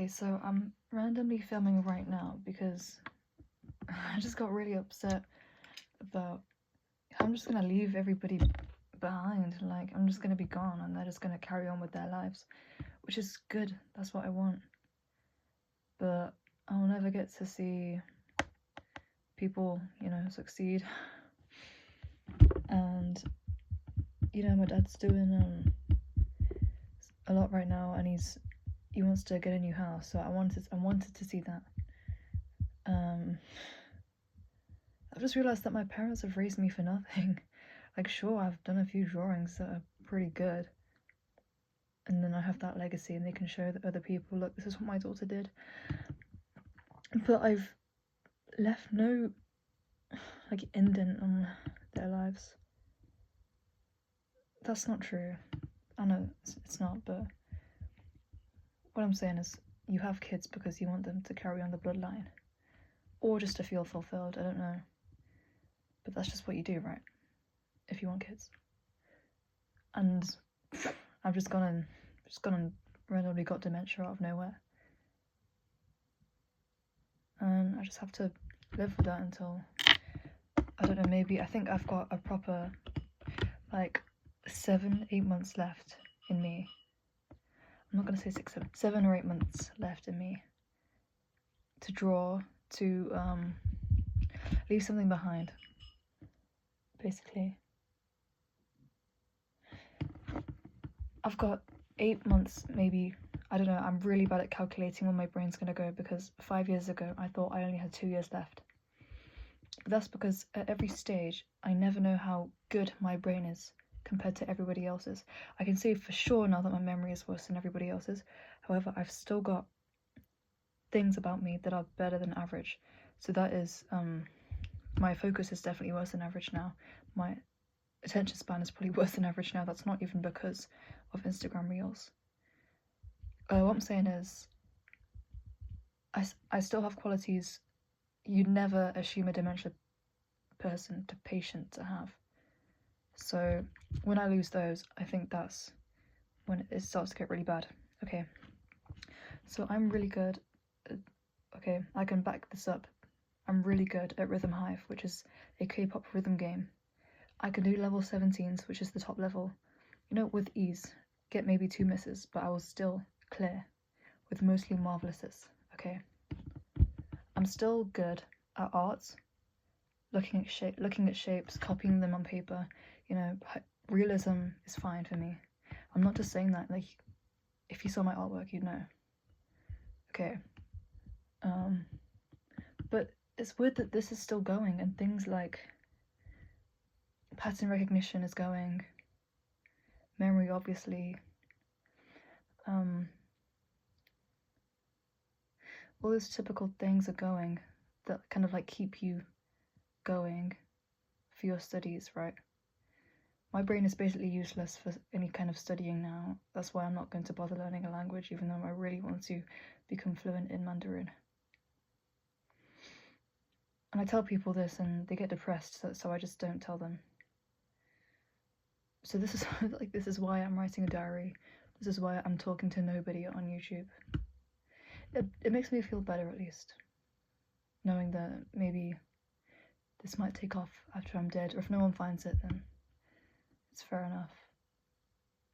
Okay, so I'm randomly filming right now because I just got really upset about how I'm just gonna leave everybody behind. Like, I'm just gonna be gone and they're just gonna carry on with their lives, which is good. That's what I want. But I'll never get to see people, succeed. And, my dad's doing a lot right now, and he wants to get a new house, so I wanted to see that. I've just realised that my parents have raised me for nothing. Like, sure, I've done a few drawings that are pretty good, and then I have that legacy, and they can show that other people, look, this is what my daughter did. But I've left no, indent on their lives. That's not true. I know it's not, but what I'm saying is you have kids because you want them to carry on the bloodline, or just to feel fulfilled. I don't know, but that's just what you do, right? If you want kids. And I've just gone and randomly got dementia out of nowhere, and I just have to live with that until, I don't know, maybe I think I've got a proper 7-8 months left in me. I'm not gonna say 6, 7 or 8 months left in me to draw, to leave something behind, basically. I've got 8 months, maybe. I don't know, I'm really bad at calculating when my brain's gonna go, because 5 years ago I thought I only had 2 years left. But that's because at every stage I never know how good my brain is compared to everybody else's. I can say for sure now that my memory is worse than everybody else's. However, I've still got things about me that are better than average. So that is, my focus is definitely worse than average now. My attention span is probably worse than average now. That's not even because of Instagram Reels. What I'm saying is, I still have qualities you'd never assume a dementia patient to have. So when I lose those, I think that's when it starts to get really bad. Okay, so I'm really good okay, I can back this up. I'm really good at Rhythm Hive, which is a K-pop rhythm game. I can do level 17s, which is the top level, with ease. Get maybe 2 misses, but I will still clear with mostly marvelouses. Okay, I'm still good at arts, looking at shapes, copying them on paper. Realism is fine for me. I'm not just saying that, if you saw my artwork, you'd know. Okay. But it's weird that this is still going, and things like pattern recognition is going, memory, obviously, all those typical things are going that kind of keep you going for your studies, right? My brain is basically useless for any kind of studying now. That's why I'm not going to bother learning a language, even though I really want to become fluent in Mandarin. And I tell people this and they get depressed, so I just don't tell them. So this is this is why I'm writing a diary. This is why I'm talking to nobody on YouTube. It makes me feel better, at least, knowing that maybe this might take off after I'm dead, or if no one finds it, then it's fair enough.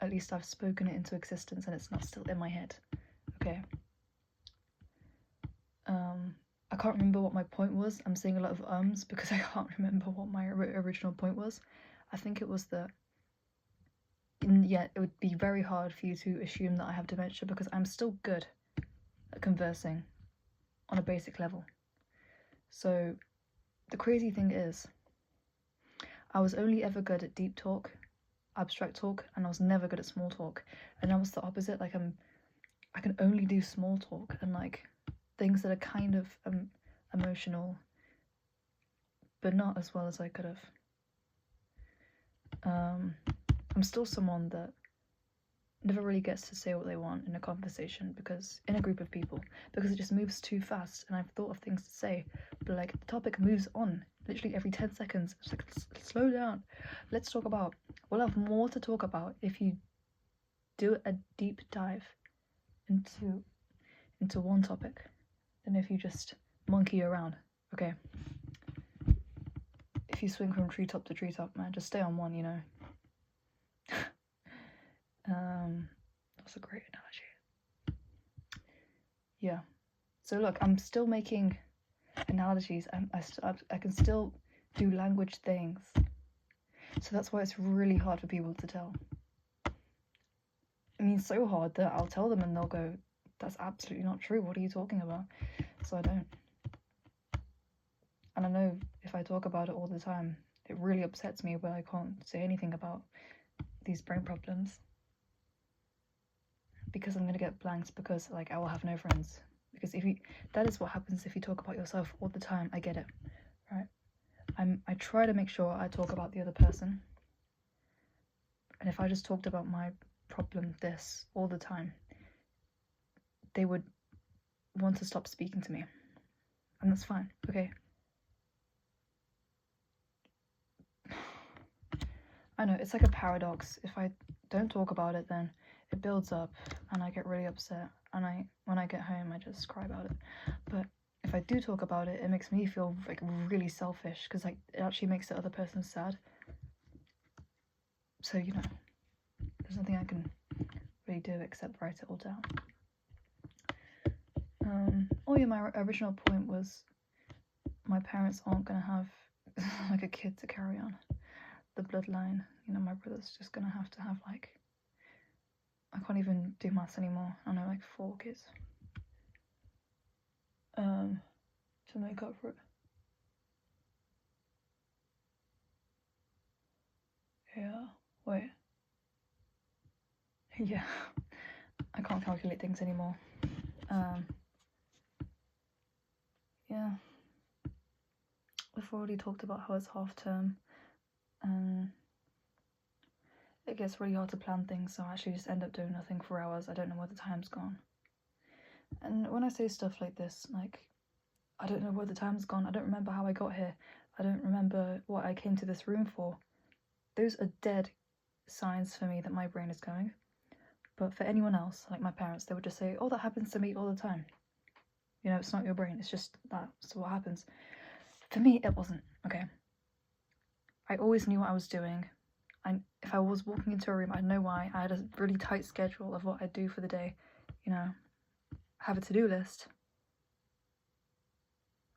At least I've spoken it into existence and it's not still in my head. Okay. I can't remember what my point was. I'm saying a lot of ums because I can't remember what my original point was. I think it was that, it would be very hard for you to assume that I have dementia because I'm still good at conversing on a basic level. So the crazy thing is, I was only ever good at deep talk, abstract talk, and I was never good at small talk. And now it's the opposite. I can only do small talk and things that are kind of emotional, but not as well as I could have. I'm still someone that never really gets to say what they want in a conversation, because in a group of people, because it just moves too fast, and I've thought of things to say, but the topic moves on literally every 10 seconds. It's slow down. Let's talk about, we'll have more to talk about if you do a deep dive into into one topic than if you just monkey around. Okay. If you swing from treetop to treetop, man, just stay on one, you know. That's a great analogy. Yeah. So look, I'm still making analogies. I can still do language things. So that's why it's really hard for people to tell. I mean, so hard that I'll tell them and they'll go, that's absolutely not true. What are you talking about? So I don't. And I know if I talk about it all the time, it really upsets me when I can't say anything about these brain problems. Because I'm going to get blanks, because like I will have no friends. Because that is what happens if you talk about yourself all the time. I get it, right? I try to make sure I talk about the other person. And if I just talked about my problem, this, all the time, they would want to stop speaking to me. And that's fine, okay? I know, it's like a paradox. If I don't talk about it, then it builds up and I get really upset. And when I get home, I just cry about it. But if I do talk about it, it makes me feel like really selfish, because like it actually makes the other person sad. So, you know, there's nothing I can really do except write it all down. Oh yeah, my original point was my parents aren't gonna have like a kid to carry on the bloodline. You know, my brother's just gonna have to have like, I can't even do maths anymore. I know, like 4 kids. To make up for it. Yeah. Wait. Yeah. I can't calculate things anymore. Yeah. We've already talked about how it's half term. It gets really hard to plan things, so I actually just end up doing nothing for hours. I don't know where the time's gone. And when I say stuff like this, like, I don't know where the time's gone. I don't remember how I got here. I don't remember what I came to this room for. Those are dead signs for me that my brain is going. But for anyone else, like my parents, they would just say, oh, that happens to me all the time. You know, it's not your brain, it's just that's what happens. For me, it wasn't, okay? I always knew what I was doing. If I was walking into a room, I'd know why. I had a really tight schedule of what I'd do for the day. You know, have a to-do list.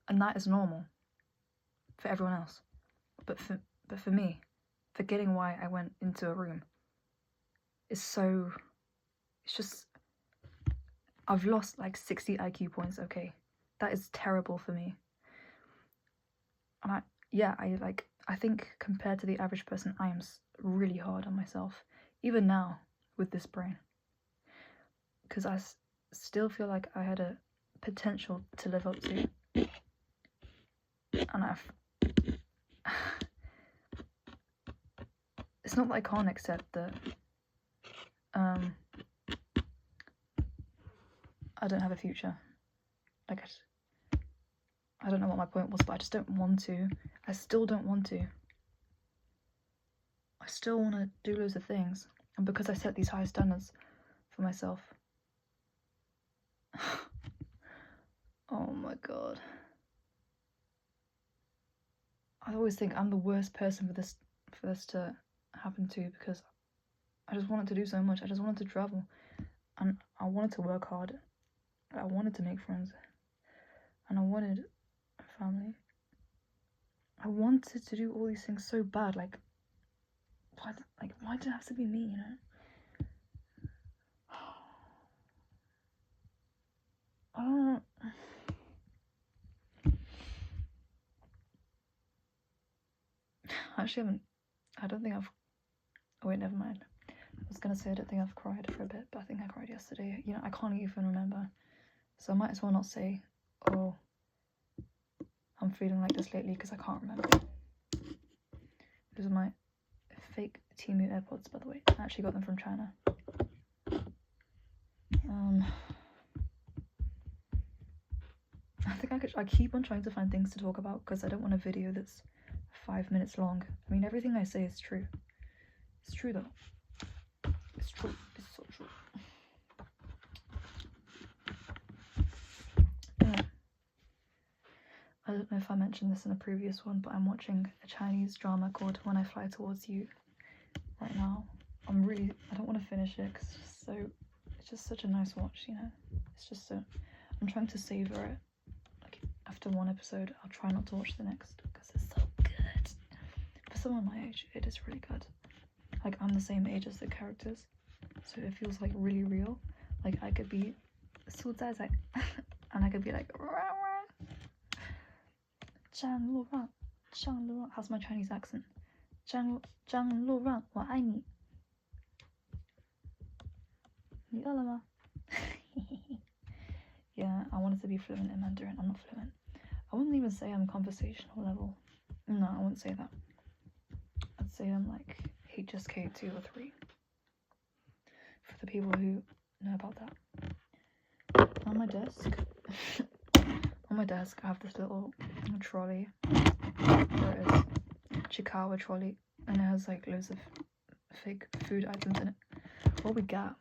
And that is normal for everyone else. But for me, forgetting why I went into a room is so... It's just... I've lost like 60 IQ points, okay? That is terrible for me. And I think compared to the average person, I am really hard on myself, even now with this brain, because I still feel like I had a potential to live up to, and it's not that I can't accept that I don't have a future. Like, I don't know what my point was, but I just don't want to. I still don't want to. I still want to do loads of things, and because I set these high standards for myself. Oh my god. I always think I'm the worst person for this to happen to, because I just wanted to do so much. I just wanted to travel, and I wanted to work hard. I wanted to make friends, and I wanted a family. I wanted to do all these things so bad. Like, why did it have to be me? You know. Actually, I don't think I've... Oh wait, never mind. I was gonna say I don't think I've cried for a bit, but I think I cried yesterday. You know, I can't even remember. So I might as well not say, oh, I'm feeling like this lately, because I can't remember. Those are my fake Temu AirPods, by the way. I actually got them from China. I think I keep on trying to find things to talk about, because I don't want a video that's 5 minutes long. I mean, everything I say is true. It's true though. It's true. It's so true. I don't know if I mentioned this in a previous one, but I'm watching a Chinese drama called When I Fly Towards You right now. I don't want to finish it because it's just such a nice watch, you know. It's just so, I'm trying to savor it. Like after one episode, I'll try not to watch the next because it's so good. For someone my age, it is really good. Like I'm the same age as the characters, so it feels like really real. Like I could be Su Zai Zai and I could be like Zhang Lu Rang, Zhang Lu Rang. How's my Chinese accent? Zhang Lu Rang, 我爱你。你饿了吗? Yeah, I wanted to be fluent in Mandarin. I'm not fluent. I wouldn't even say I'm conversational level. No, I wouldn't say that. I'd say I'm like HSK 2 or 3. For the people who know about that. On my desk, I have this little trolley. There it is. Chikawa trolley. And it has like loads of fake food items in it. What we got?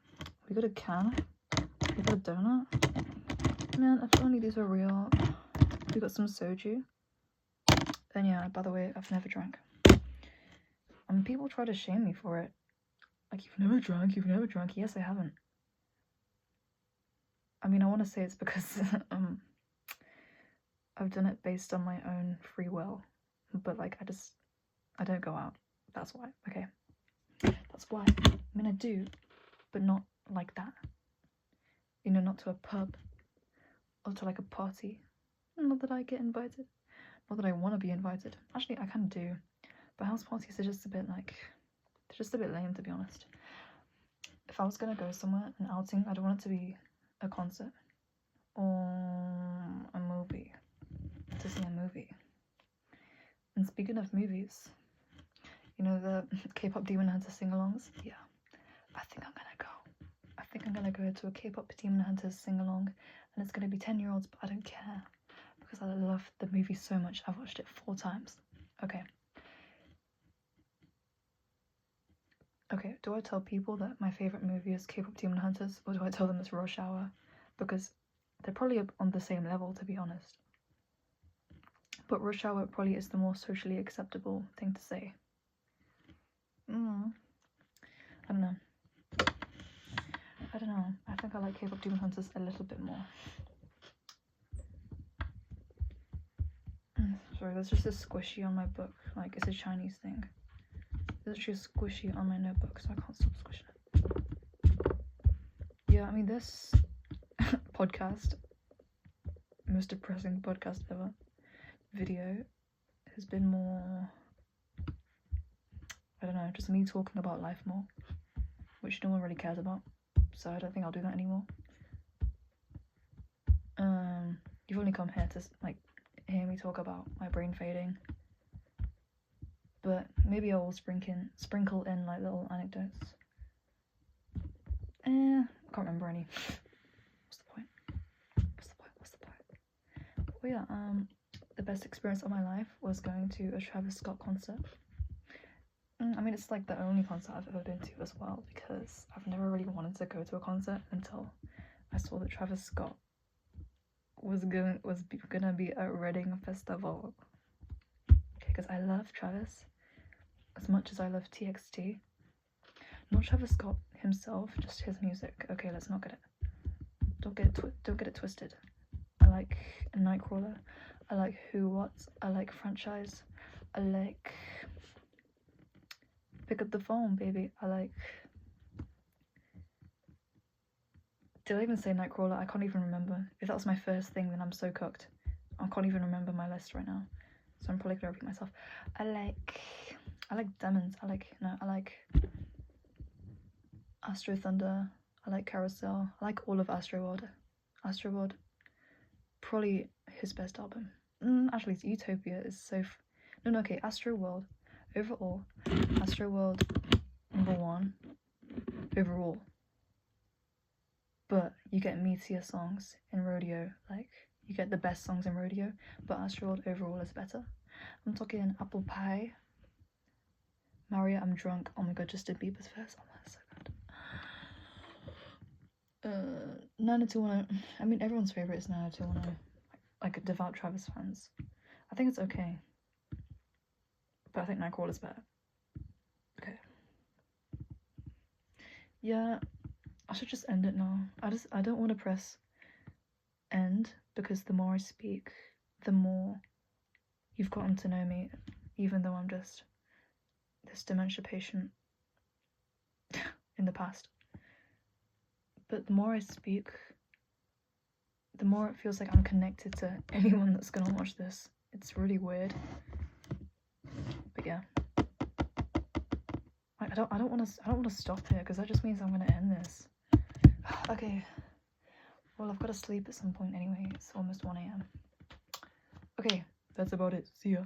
We got a can. We got a donut. Man, if only these were real. We got some soju. And yeah, by the way, I've never drank. And people try to shame me for it. Like, you've never drank. Yes, I haven't. I mean, I want to say it's because I've done it based on my own free will. But like, I don't go out. That's why. Okay. That's why. I mean, I do, but not like that. You know, not to a pub or to like a party. Not that I get invited. Not that I want to be invited. Actually, I kind of do. But house parties are just a bit like, they're just a bit lame, to be honest. If I was going to go somewhere, an outing, I'd want it to be a concert or a movie. To see a movie. And speaking of movies, you know the K-pop Demon Hunter sing-alongs? Yeah, I think I'm gonna go. I think I'm gonna go to a K-pop Demon Hunter sing-along, and it's gonna be 10-year-olds, but I don't care because I love the movie so much. I've watched it 4 times. Okay, do I tell people that my favorite movie is K-pop Demon Hunters, or do I tell them it's Rush Hour? Because they're probably on the same level, to be honest. But Rush Hour probably is the more socially acceptable thing to say. I don't know. I think I like K-pop Demon Hunters a little bit more. Sorry, there's just a squishy on my book. Like, it's a Chinese thing. There's actually a squishy on my notebook, so I can't stop squishing it. Yeah, I mean, this podcast, most depressing podcast ever, video, has been more, I don't know, just me talking about life more, which no one really cares about, so I don't think I'll do that anymore. You've only come here to, like, hear me talk about my brain fading, but maybe I will sprinkle in like little anecdotes. I can't remember any. What's the point? But yeah, the best experience of my life was going to a Travis Scott concert. I mean, it's like the only concert I've ever been to as well, because I've never really wanted to go to a concert until I saw that Travis Scott was gonna be at Reading Festival. Okay, because I love Travis as much as I love TXT. Not Travis Scott himself, just his music. Okay, let's not get it. Don't get it twisted. I like Nightcrawler. I like Who What. I like Franchise. I like Pick Up the Phone, baby. I like. Did I even say Nightcrawler? I can't even remember. If that was my first thing, then I'm so cooked. I can't even remember my list right now, so I'm probably gonna repeat myself. I like Demons. I like Astro Thunder. I like Carousel. I like all of Astroworld. Astroworld, probably his best album. Actually, Utopia is so. Okay, Astroworld. Overall, Astroworld #1. Overall. But you get meatier songs in Rodeo, like, you get the best songs in Rodeo, but Astroworld overall is better. I'm talking Apple Pie, Maria, I'm Drunk, oh my god, Justin Bieber's verse, oh that's so good. 90210, I mean, everyone's favourite is 90210, like, devout Travis fans. I think it's okay. But I think Nightcrawler is better. Okay. Yeah, I should just end it now. I don't want to press end because the more I speak, the more you've gotten to know me, even though I'm just this dementia patient in the past. But the more I speak, the more it feels like I'm connected to anyone that's gonna watch this. It's really weird. But yeah. I don't want to stop here because that just means I'm gonna end this. Okay. Well, I've got to sleep at some point anyway. It's almost 1 a.m. Okay, that's about it. See ya.